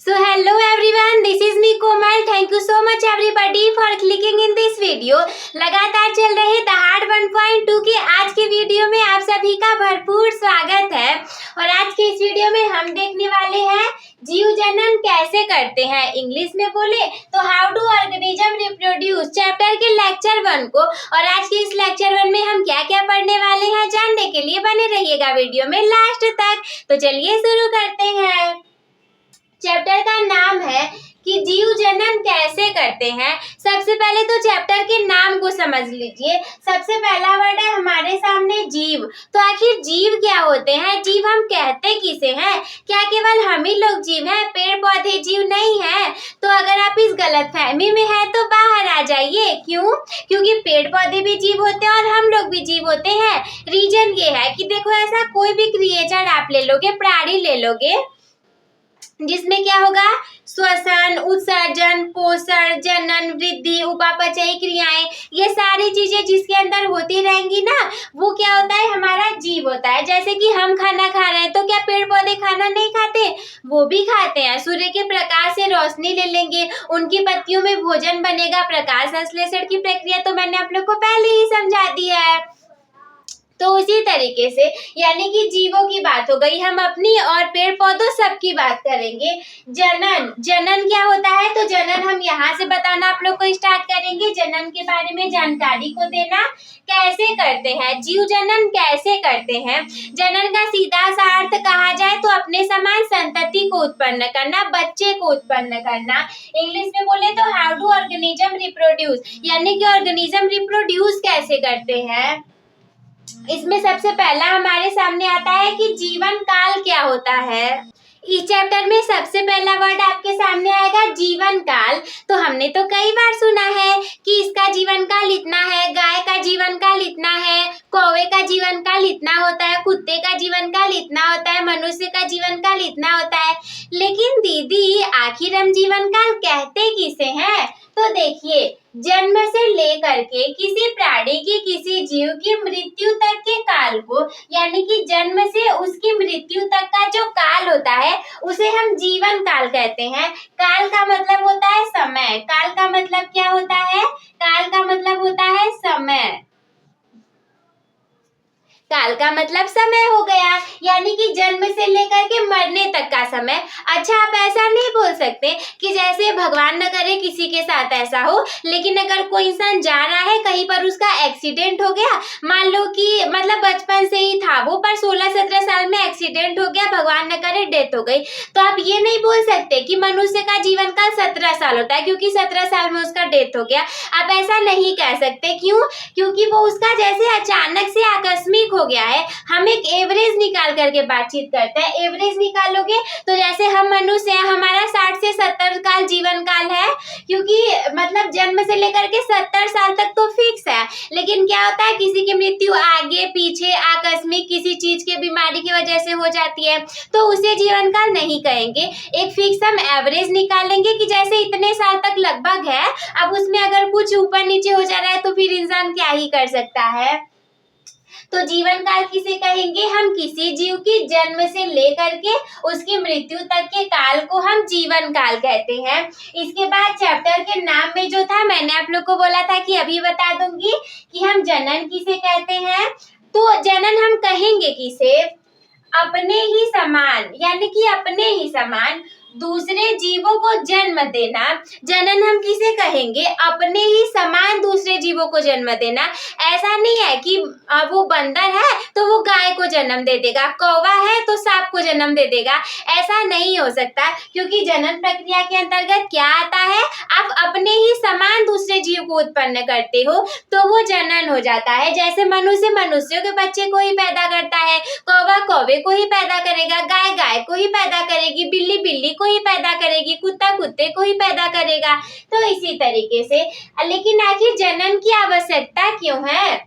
So hello everyone, this is me Komal. Thank you so much everybody for clicking in this video. लगातार चल रहे दहाड़ 1.2 के आज के वीडियो में आप सभी का भरपूर स्वागत है। और आज के इस वीडियो में हम देखने वाले हैं जीव जनन कैसे करते हैं। इंग्लिश में बोले तो how do organism reproduce chapter के लेक्चर 1 को। और आज के इस लेक्चर 1 में हम क्या क्या पढ़ने वाले हैं जानने के लिए बने रहिएगा वीडियो में लास्ट तक। तो चलिए शुरू करते हैं। चैप्टर का नाम है कि जीव जनन कैसे करते हैं। सबसे पहले तो चैप्टर के नाम को समझ लीजिए। सबसे पहला वर्ड है हमारे सामने जीव। तो आखिर जीव क्या होते हैं, जीव हम कहते किसे हैं? क्या केवल हम ही लोग जीव हैं, पेड़ पौधे जीव नहीं है? तो अगर आप इस गलतफहमी में हैं तो बाहर आ जाइए। क्यों? क्योंकि पेड़ पौधे भी जीव होते हैं और हम लोग भी जीव होते हैं। रीजन ये है कि देखो, ऐसा कोई भी क्रिएचर आप ले लोगे, प्राणी ले लोगे, जिसमें क्या होगा, श्वसन, उत्सर्जन, पोषण, जनन, वृद्धि, उपापचयी क्रियाएं, ये सारी चीजें जिसके अंदर होती रहेंगी ना, वो क्या होता है, हमारा जीव होता है। जैसे कि हम खाना खा रहे हैं तो क्या पेड़ पौधे खाना नहीं खाते? वो भी खाते हैं। सूर्य के प्रकाश से रोशनी ले लेंगे, उनकी पत्तियों में भोजन बनेगा। प्रकाश संश्लेषण की प्रक्रिया तो मैंने आप लोग को पहले ही समझा दिया है। तो उसी तरीके से यानी कि जीवों की बात हो गई, हम अपनी और पेड़ पौधों सबकी बात करेंगे। जनन, जनन क्या होता है? तो जनन हम यहाँ से बताना आप लोग को स्टार्ट करेंगे। जनन के बारे में जानकारी को देना कैसे करते हैं, जीव जनन कैसे करते हैं। जनन का सीधा सा अर्थ कहा जाए तो अपने समान संतति को उत्पन्न करना, बच्चे को उत्पन्न करना। इंग्लिश में बोले तो हाउ डू ऑर्गेनिज्म रिप्रोड्यूस, यानी कि ऑर्गेनिज्म रिप्रोड्यूस कैसे करते हैं। इसमें सबसे पहला हमारे सामने आता है कि जीवन काल क्या होता है। इस चैप्टर में सबसे पहला वर्ड आपके सामने आएगा जीवन काल। तो हमने तो कई बार सुना है कि इसका जीवन काल इतना है, गाय का जीवन काल इतना है, कौवे का जीवन काल इतना होता है, कुत्ते का जीवन काल इतना होता है, मनुष्य का जीवन काल इतना होता है। लेकिन दीदी आखिर हम जीवन काल कहते किसे हैं? तो देखिए, जन्म से लेकर के किसी प्राणी की, किसी जीव की मृत्यु तक के काल को, यानी कि जन्म से उसकी मृत्यु तक का जो काल होता है उसे हम जीवन काल कहते हैं। काल का मतलब होता है समय। काल का मतलब क्या होता है? काल का मतलब होता है समय। काल का मतलब समय हो गया, यानी कि जन्म से लेकर के मरने तक का समय। अच्छा, आप ऐसा नहीं बोल सकते कि जैसे भगवान न करे किसी के साथ ऐसा हो, लेकिन अगर कोई इंसान जा रहा है कहीं पर, उसका एक्सीडेंट हो गया, मान लो कि मतलब बचपन से ही था वो, पर 16-17 साल में एक्सीडेंट हो गया, भगवान न करे डेथ हो गई, तो आप ये नहीं बोल सकते कि मनुष्य का जीवन काल 17 साल होता है क्योंकि 17 साल में उसका डेथ हो गया। आप ऐसा नहीं कह सकते। क्यों? क्योंकि वो उसका जैसे अचानक से आकस्मिक हो गया है। हम एक एवरेज निकाल करके बातचीत करते हैं। एवरेज निकालोगे तो जैसे हम मनुष्य हैं, हमारा 60 से 70 काल जीवन काल है, क्योंकि मतलब जन्म से लेकर के 70 साल तक तो फिक्स है। लेकिन क्या होता है, किसी की मृत्यु आगे पीछे आकस्मिक किसी चीज के बीमारी की वजह से हो जाती है, तो उसे जीवन काल नहीं कहेंगे। एक फिक्स हम एवरेज निकालेंगे कि जैसे इतने साल तक लगभग है। अब उसमें अगर कुछ ऊपर नीचे हो जा रहा है तो फिर इंसान क्या ही कर सकता है। तो जीवन काल किसे कहेंगे? हम किसी जीव की जन्म से लेकर के उसकी मृत्यु तक के काल को हम जीवन काल कहते हैं। इसके बाद चैप्टर के नाम में जो था, मैंने आप लोग को बोला था कि अभी बता दूंगी कि हम जनन किसे कहते हैं। तो जनन हम कहेंगे किसे? अपने ही समान, यानी कि अपने ही समान दूसरे जीवों को जन्म देना। जनन हम किसे कहेंगे? अपने ही समान दूसरे जीवों को जन्म देना। ऐसा नहीं है कि वो बंदर है तो वो गाय को जन्म दे देगा, कौवा है तो सांप को जन्म दे देगा। ऐसा नहीं हो सकता, क्योंकि जनन प्रक्रिया के अंतर्गत क्या आता है, आप अपने ही समान दूसरे जीव को उत्पन्न करते हो तो वो जनन हो जाता है। जैसे मनुष्य मनुष्यों के बच्चे को ही पैदा करता है, कौवा कौवे को ही पैदा करेगा, गाय गाय को ही पैदा करेगी, बिल्ली बिल्ली को ही पैदा करेगी, कुत्ता कुत्ते को ही पैदा करेगा। तो इसी तरीके से, लेकिन आखिर जनन की आवश्यकता क्यों है?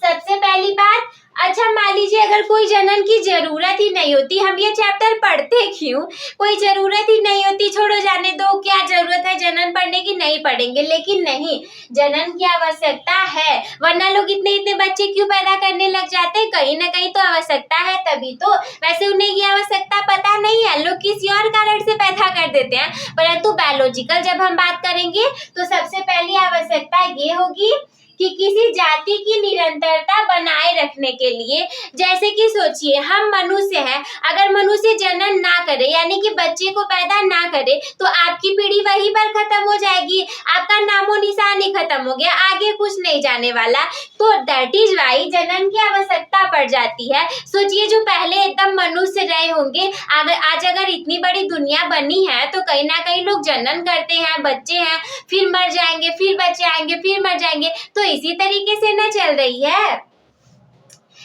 सबसे पहली बात, अच्छा मान लीजिए अगर कोई जनन की जरूरत ही नहीं होती, हम ये चैप्टर पढ़ते क्यों? कोई जरूरत ही नहीं होती, छोड़ो जाने दो, क्या जरूरत है जनन पढ़ने की, नहीं पढ़ेंगे। लेकिन नहीं, जनन की आवश्यकता है, वरना लोग इतने इतने बच्चे क्यों पैदा करने लग जाते हैं? कहीं ना कहीं तो आवश्यकता है, तभी तो। वैसे उन्हें ये आवश्यकता पता नहीं है, लोग किसी और कारण से पैदा कर देते हैं, परंतु बायोलॉजिकल जब हम बात करेंगे तो सबसे पहली आवश्यकता ये होगी कि किसी जाति की निरंतरता बनाए रखने के लिए, जैसे कि सोचिए हम मनुष्य हैं, अगर मनुष्य जनन ना करे यानी कि बच्चे को पैदा ना करे तो आपकी पीढ़ी वहीं पर खत्म हो जाएगी, आपका नामो निशान ही खत्म हो गया, आगे कुछ नहीं जाने वाला। तो दैट इज वाई जनन की आवश्यकता पड़ जाती है। सोचिए जो पहले एकदम मनुष्य रहे होंगे, आज अगर इतनी बड़ी दुनिया बनी है तो कहीं ना कहीं लोग जनन करते हैं, बच्चे हैं, फिर मर जाएंगे, फिर बच्चे आएंगे, फिर मर जाएंगे, तो इसी तरीके से ना चल रही है।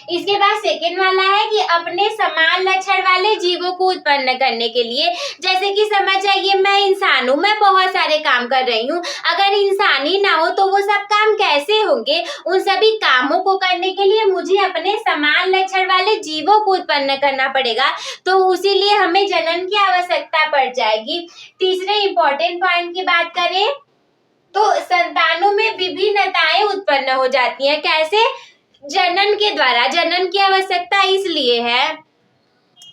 इसके बाद सेकेंड वाला है कि अपने समान लक्षण वाले जीवों को उत्पन्न करने के लिए, जैसे कि समझ जाइए मैं इंसान हूँ, मैं बहुत सारे काम कर रही हूँ, अगर इंसान ही ना हो तो वो सब काम कैसे होंगे? उन सभी कामों को करने के लिए मुझे अपने समान लक्षण वाले जीवों को उत्पन्न करना पड़ेगा, तो उसीलिए हमें जनन की आवश्यकता पड़ जाएगी। तीसरे इंपॉर्टेंट पॉइंट की बात करें तो संतानों में विभिन्नताएं उत्पन्न हो जाती हैं। कैसे? जनन के द्वारा। जनन की आवश्यकता इसलिए है,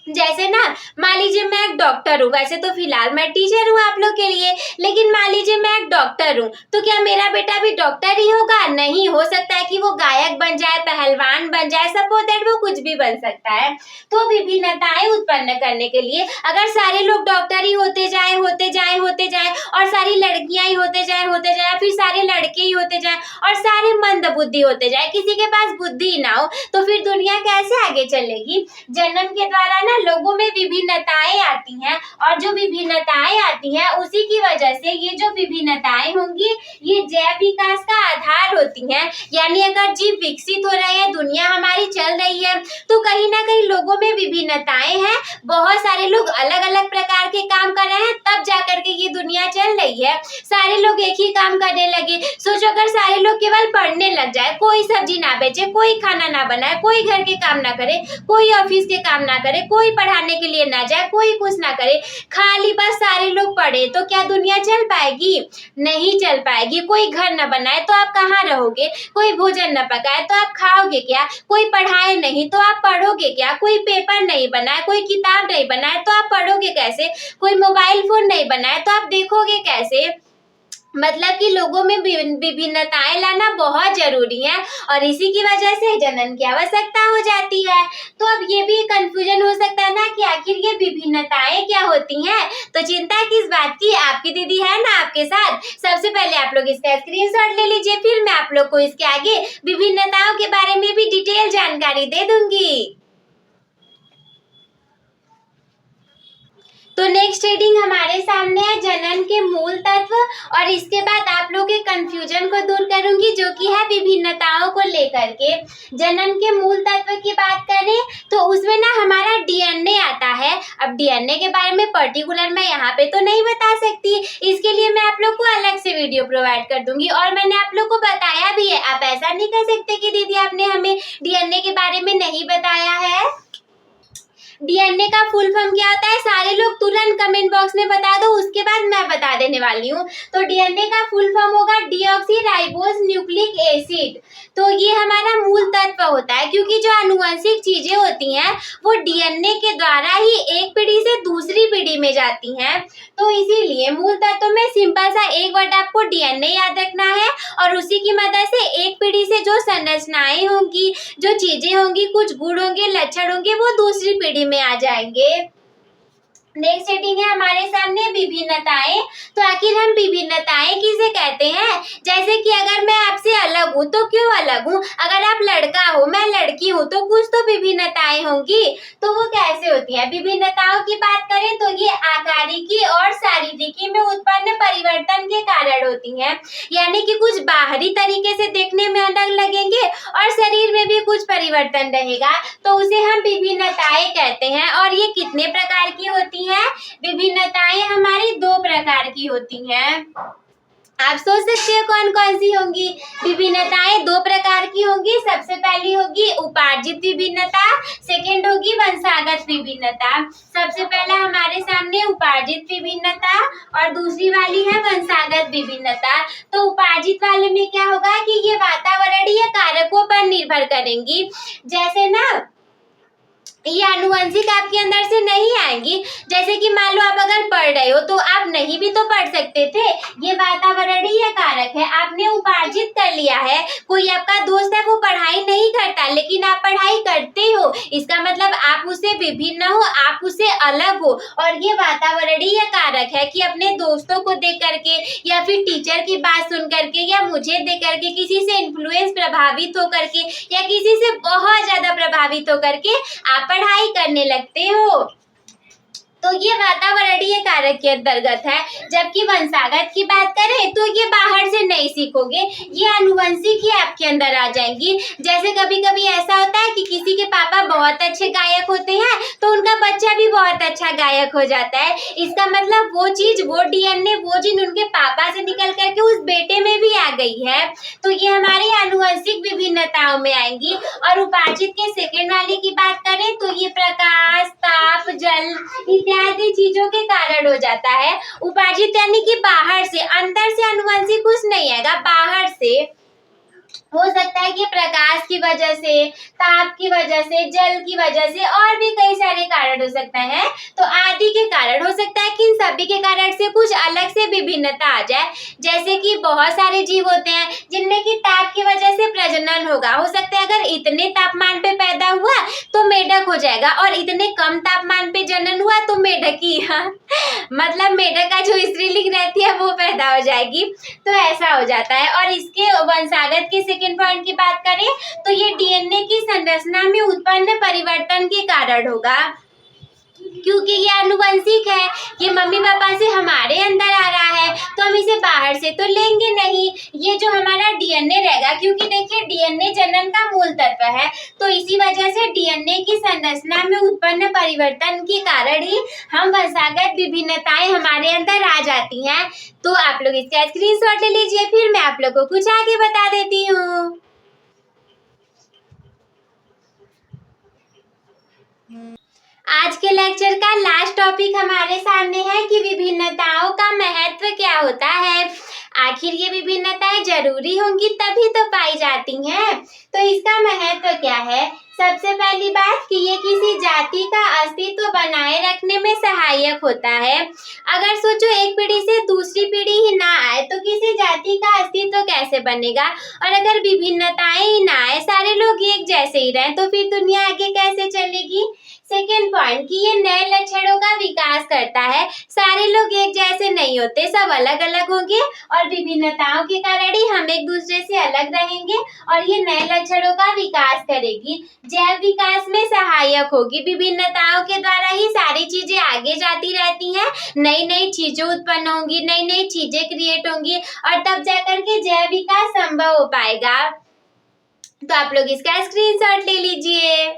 जैसे ना मान लीजिए मैं एक डॉक्टर हूँ, वैसे तो फिलहाल मैं टीचर हूँ आप लोग के लिए, लेकिन मान लीजिए मैं एक डॉक्टर हूँ, तो क्या मेरा बेटा भी डॉक्टर ही होगा? नहीं, हो सकता है कि वो गायक बन जाए, पहलवान बन जाए, सपोज दैट वो कुछ भी बन सकता है। तो विभिन्नताएं उत्पन्न करने के लिए अगर सारे लोग डॉक्टर ही होते जाए और सारी लड़कियां ही होते जाए, फिर सारे लड़के ही होते जाए और सारे मंद बुद्धि होते जाए, किसी के पास बुद्धि ना हो, तो फिर दुनिया कैसे आगे चलेगी? जनन के द्वारा ना लोगों में विभिन्नताएं आती हैं, और जो विभिन्नताएं आती हैं उसी की वजह से ये जो विभिन्नताएं होंगी ये जैव विकास का आधार होती हैं। यानी अगर जीव विकसित हो रहे हैं, दुनिया हमारी चल रही है, तो कहीं ना कहीं लोगों में विभिन्नताएं हैं, बहुत सारे लोग अलग अलग प्रकार के काम कर रहे हैं, तब जाकर के ये दुनिया चल रही है। सारे लोग एक ही काम करने लगे, सोचो अगर सारे लोग केवल पढ़ने लग जाए, कोई सब्जी ना बेचे, कोई खाना ना बनाए, कोई घर के काम ना करे, कोई ऑफिस के काम ना करे, कोई पढ़ाने के लिए ना जाए, कोई कुछ ना करे, खाली बस सारे लोग पढ़े, तो क्या दुनिया चल पाएगी? नहीं चल पाएगी। कोई घर न बनाए तो आप कहाँ रहोगे? कोई भोजन न पकाए तो आप खाओगे क्या? कोई पढ़ाए नहीं तो आप पढ़ोगे क्या? कोई पेपर नहीं बनाए, कोई किताब नहीं बनाए तो आप पढ़ोगे कैसे? कोई मोबाइल फोन नहीं बनाए तो आप देखोगे कैसे? मतलब कि लोगों में विभिन्नताएं लाना बहुत जरूरी है, और इसी की वजह से जनन की आवश्यकता हो जाती है। तो अब ये भी कंफ्यूजन हो सकता है ना कि आखिर ये विभिन्नताएं क्या होती हैं? तो चिंता किस बात की, आपकी दीदी है ना आपके साथ। सबसे पहले आप लोग इसका स्क्रीनशॉट ले लीजिए, फिर मैं आप लोग को इसके आगे विभिन्नताओं के बारे में भी डिटेल जानकारी दे दूंगी। तो नेक्स्ट हेडिंग हमारे सामने है जनन के मूल तत्व, और इसके बाद आप लोग के कंफ्यूजन को दूर करूंगी जो कि है विभिन्नताओं को लेकर के। जनन के मूल तत्व की बात करें तो उसमें ना हमारा डीएनए आता है। अब डीएनए के बारे में पर्टिकुलर मैं यहाँ पे तो नहीं बता सकती, इसके लिए मैं आप लोग को अलग से वीडियो प्रोवाइड कर दूंगी, और मैंने आप लोग को बताया भी है। आप ऐसा नहीं कह सकते कि दीदी आपने हमें डीएनए के बारे में नहीं बताया है। डीएनए का फुल फॉर्म क्या होता है? सारे लोग तुरंत कमेंट बॉक्स में बता दो, उसके बाद मैं बता देने वाली हूँ। तो डीएनए का फुल फॉर्म होगा डीऑक्सीराइबोस न्यूक्लिक एसिड। तो ये हमारा मूल तत्व होता है, क्योंकि जो आनुवंशिक चीजें होती हैं वो डीएनए के द्वारा ही एक पीढ़ी से दूसरी पीढ़ी में जाती हैं। तो इसीलिए मूल तत्व में सिंपल सा एक वर्ड आपको डीएनए याद रखना है, और उसी की मदद से एक पीढ़ी से जो संरचनाएं होंगी, जो चीजें होंगी, कुछ गुण होंगे, लक्षण होंगे, वो दूसरी पीढ़ी में आ जाएंगे। नेक्स्ट हेडिंग है हमारे सामने विभिन्नताएं। तो आखिर हम विभिन्नताएं किसे कहते हैं? जैसे कि अगर मैं आपसे अलग हूँ तो क्यों अलग हूँ? अगर आप लड़का हो, मैं लड़की हूँ, तो कुछ तो विभिन्नताएं होंगी। तो वो कैसे होती है? विभिन्नताओं की बात करें तो ये आकारिकी और शारीरिकी में उत्पन्न परिवर्तन के कारण होती हैं। यानी कि कुछ बाहरी तरीके से देखने में अलग लगेंगे और शरीर में भी कुछ परिवर्तन रहेगा, तो उसे हम विभिन्नताएं कहते हैं। और ये कितने प्रकार की होती हैं? विभिन्नताएं हमारी दो प्रकार की होती हैं। आप सोच सकते हो कौन कौन सी होंगी? विभिन्नताएं दो प्रकार की होंगी। सबसे पहली होगी उपार्जित विभिन्नता, सेकंड होगी वंशागत विभिन्नता। सबसे पहला हमारे सामने उपार्जित विभिन्नता और दूसरी वाली है वंशागत विभिन्नता। तो उपार्जित वाले में क्या होगा कि ये वातावरणीय कारकों पर निर्भर करेंगी। जैसे ना ये आनुवंशिक आपके अंदर से नहीं आएंगी। जैसे कि मान लो आप अगर पढ़ रहे हो तो आप नहीं भी तो पढ़ सकते थे। ये वातावरणीय कारक है, आपने उपार्जित कर लिया है। कोई आपका दोस्त है वो पढ़ाई नहीं करता लेकिन आप पढ़ाई करते हो, इसका मतलब आप उससे विभिन्न हो, आप उससे अलग हो। और ये वातावरणीय कारक है कि अपने दोस्तों को देख करके या फिर टीचर की बात सुन करके या मुझे देख करके किसी से इन्फ्लुएंस प्रभावित होकर के या किसी से बहुत ज्यादा प्रभावित होकर के आप पढ़ाई करने लगते हो। तो ये वातावरणीय कारक के अंतर्गत है। जबकि वंशागत की बात करें तो ये बाहर से नहीं सीखोगे, ये आनुवंशिक ही आपके अंदर आ जाएंगी। जैसे कभी कभी ऐसा होता है कि किसी के पापा बहुत अच्छे गायक होते हैं तो उनका बच्चा भी बहुत अच्छा गायक हो जाता है। इसका मतलब वो चीज, वो डीएनए, वो जीन उनके पापा से निकल करके उस बेटे में भी आ गई है। तो ये हमारी आनुवंशिक विभिन्नताओं में आएंगी। और उपार्जित के सेकेंड वाले की बात करें तो ये प्रकाश, ताप, जल इत्यादि चीजों के कारण हो जाता है। उपार्जित यानी कि बाहर से, अंदर से आनुवंशिक कुछ नहीं आएगा, बाहर से हो सकता है कि प्रकाश की वजह से, ताप की वजह से, जल की वजह से और भी कई सारे कारण हो सकते हैं। तो आदि के कारण हो सकता है कि इन सभी के कारण से कुछ अलग से विभिन्नता आ जाए। जैसे कि बहुत सारे जीव होते हैं जिनमें कि ताप की वजह से प्रजनन होगा। हो सकता है अगर इतने तापमान पे पैदा हुआ तो मेढक हो जाएगा और इतने कम तापमान पे जनन हुआ तो मेढकी मतलब मेढक का जो स्त्रीलिंग रहती है वो पैदा हो जाएगी। तो ऐसा हो जाता है। और इसके वंशागत के सेकेंड पॉइंट की बात करें तो ये डीएनए की संरचना में उत्पन्न परिवर्तन के कारण होगा, क्योंकि ये आनुवंशिक है। ये मम्मी पापा से हमारे अंदर आ रहा है तो हम इसे बाहर से तो लेंगे नहीं। ये जो हमारा डीएनए रहेगा, क्योंकि देखिए डीएनए जनन का मूल तत्व है, तो इसी वजह से डीएनए की संरचना में उत्पन्न परिवर्तन के कारण ही हम वंशागत विभिन्नताएं हमारे अंदर आ जाती हैं। तो आप लोग इसका स्क्रीनशॉट ले लीजिए, फिर मैं आप लोग को कुछ आगे बता देती हूँ। आज के लेक्चर का लास्ट टॉपिक हमारे सामने है कि विभिन्नताओं का महत्व क्या होता है। आखिर ये विभिन्नताएं जरूरी होंगी तभी तो पाई जाती हैं। तो इसका महत्व क्या है? सबसे पहली बात कि ये किसी जाति का अस्तित्व बनाए रखने में सहायक होता है। अगर सोचो एक पीढ़ी से दूसरी पीढ़ी ही ना आए तो किसी जाति का अस्तित्व कैसे बनेगा? और अगर विभिन्नताएं ही ना आए, सारे लोग एक जैसे ही रहें, तो फिर दुनिया आगे कैसे चलेगी? सेकेंड पॉइंट कि ये नए लक्षणों का विकास करता है। सारे लोग एक जैसे नहीं होते, सब अलग अलग होंगे और विभिन्नताओं के कारण ही हम एक दूसरे से अलग रहेंगे और ये नए लक्षणों का विकास करेगी। जैव विकास में सहायक होगी। विभिन्नताओं के द्वारा ही सारी चीजें आगे जाती रहती हैं, नई नई चीजें उत्पन्न होंगी, नई नई चीजें क्रिएट होंगी और तब जाकर के जैव विकास संभव हो पाएगा। तो आप लोग इसका स्क्रीनशॉट ले लीजिए।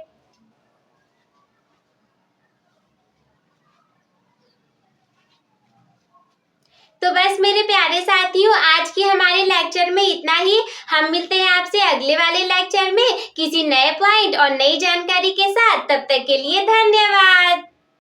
तो बस मेरे प्यारे साथियों, आज के हमारे लेक्चर में इतना ही। हम मिलते हैं आपसे अगले वाले लेक्चर में किसी नए पॉइंट और नई जानकारी के साथ। तब तक के लिए धन्यवाद।